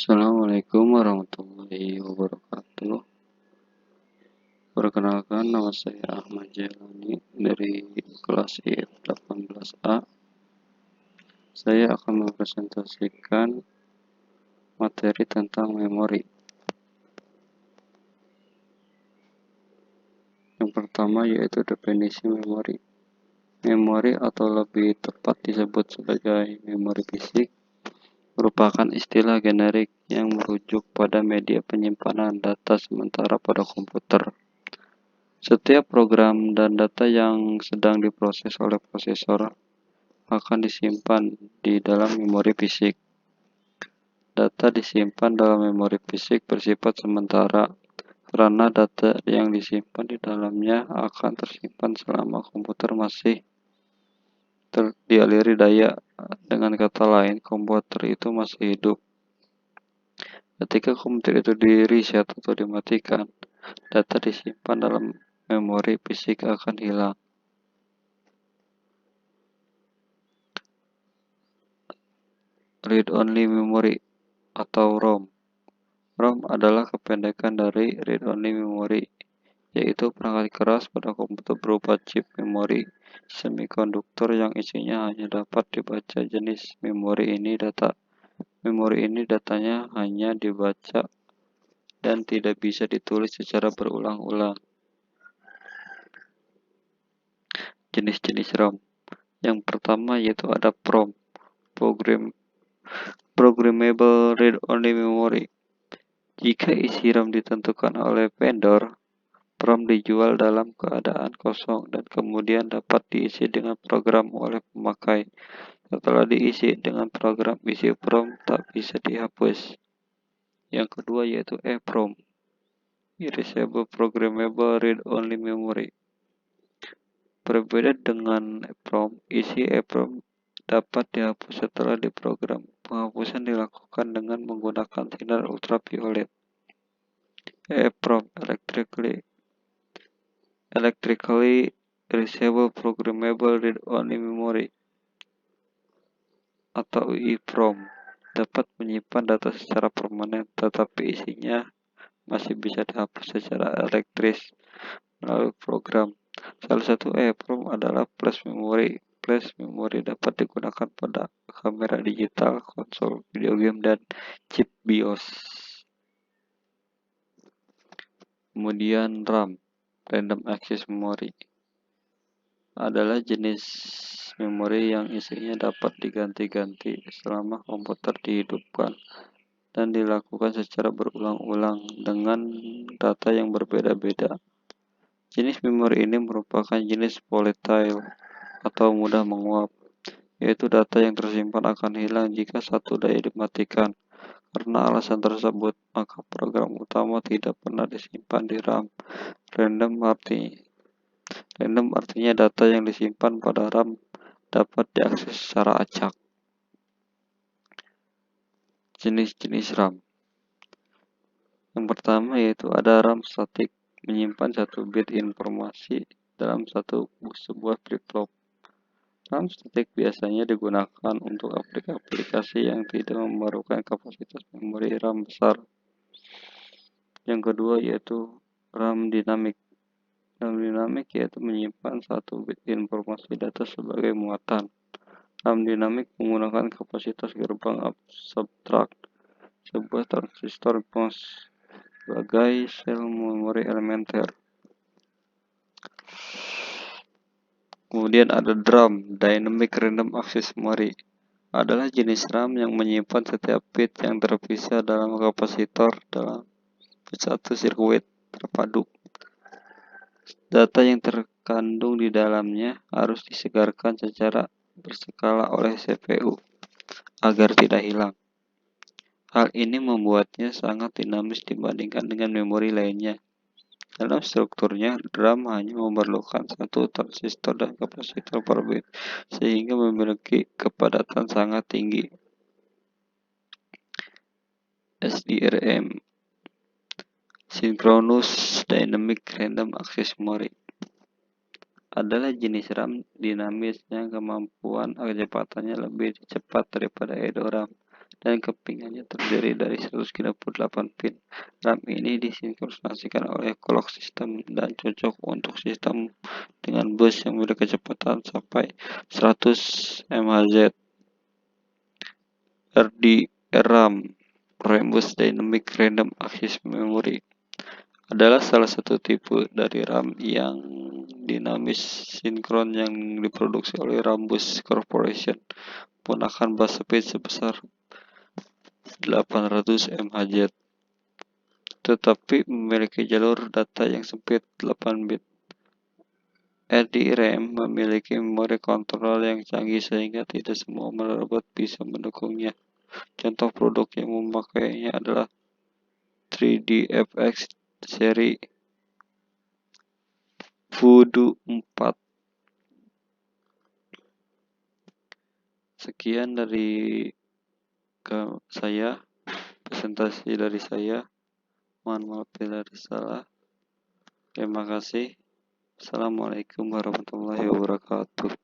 Assalamualaikum warahmatullahi wabarakatuh. Perkenalkan, nama saya Ahmad Jailani dari kelas I18A. Saya akan mempresentasikan materi tentang memori. Yang pertama yaitu definisi memori. Memori atau lebih tepat disebut sebagai memori fisik merupakan istilah generik yang merujuk pada media penyimpanan data sementara pada komputer. Setiap program dan data yang sedang diproses oleh prosesor akan disimpan di dalam memori fisik. Data disimpan dalam memori fisik bersifat sementara karena data yang disimpan di dalamnya akan tersimpan selama komputer masih dialiri daya. Dengan kata lain, komputer itu masih hidup. Ketika komputer itu di-reset atau dimatikan, data disimpan dalam memori fisik akan hilang. Read-only memory atau ROM. ROM adalah kependekan dari read-only memory, yaitu perangkat keras pada komputer berupa chip memori semikonduktor yang isinya hanya dapat dibaca. Jenis memori ini datanya hanya dibaca dan tidak bisa ditulis secara berulang-ulang. Jenis-jenis ROM. Yang pertama yaitu ada PROM, Programmable Read-Only Memory. Jika isi RAM ditentukan oleh vendor, ROM dijual dalam keadaan kosong dan kemudian dapat diisi dengan program oleh pemakai. Setelah diisi dengan program, isi ROM tak bisa dihapus. Yang kedua yaitu EEPROM, Erasable Programmable Read-Only Memory. Berbeda dengan EEPROM, isi EEPROM dapat dihapus setelah diprogram. Penghapusan dilakukan dengan menggunakan sinar ultraviolet. EEPROM, Electrically Erasable Programmable Read-Only Memory atau EEPROM, dapat menyimpan data secara permanen, tetapi isinya masih bisa dihapus secara elektris melalui program. Salah satu EEPROM adalah flash memory. Flash memory dapat digunakan pada kamera digital, konsol video game, dan chip BIOS. Kemudian RAM, Random Access Memory, adalah jenis memori yang isinya dapat diganti-ganti selama komputer dihidupkan dan dilakukan secara berulang-ulang dengan data yang berbeda-beda. Jenis memori ini merupakan jenis volatile atau mudah menguap, yaitu data yang tersimpan akan hilang jika satu daya dimatikan. Karena alasan tersebut, maka program utama tidak pernah disimpan di RAM. Random artinya data yang disimpan pada RAM dapat diakses secara acak. Jenis-jenis RAM. Yang pertama yaitu ada RAM statik, menyimpan 1 bit informasi dalam sebuah flip-flop. RAM statik biasanya digunakan untuk aplikasi yang tidak memerlukan kapasitas memori RAM besar. Yang kedua yaitu RAM dinamik. RAM dinamik yaitu menyimpan 1 bit informasi data sebagai muatan. RAM dinamik menggunakan kapasitas gerbang subtrak, sebuah transistor MOS, sebagai sel memori elementer. Kemudian ada DRAM, Dynamic Random Access Memory, adalah jenis RAM yang menyimpan setiap bit yang terpisah dalam kapasitor dalam satu sirkuit terpadu. Data yang terkandung di dalamnya harus disegarkan secara berskala oleh CPU agar tidak hilang. Hal ini membuatnya sangat dinamis dibandingkan dengan memori lainnya. Dalam strukturnya, DRAM hanya memerlukan satu transistor dan kapasitor per bit, sehingga memiliki kepadatan sangat tinggi. SDRM, Synchronous Dynamic Random Access Memory, adalah jenis RAM dinamis yang kemampuan kecepatannya lebih cepat daripada EDORAM dan kepingannya terdiri dari 138 pin. RAM ini disinkronisikan oleh clock system dan cocok untuk sistem dengan bus yang memiliki kecepatan sampai 100 MHz. RDRAM Rambus Dynamic Random Access Memory adalah salah satu tipe dari RAM yang dinamis sinkron yang diproduksi oleh Rambus Corporation menggunakan bus speed sebesar 800 MHz, tetapi memiliki jalur data yang sempit 8 bit. RDRAM memiliki memori kontrol yang canggih sehingga tidak semua motherboard bisa mendukungnya. Contoh produk yang memakainya adalah 3DFX seri Voodoo 4. Sekian dari saya, presentasi dari saya. Mohon maaf bila ada salah. Terima kasih. Assalamualaikum warahmatullahi wabarakatuh.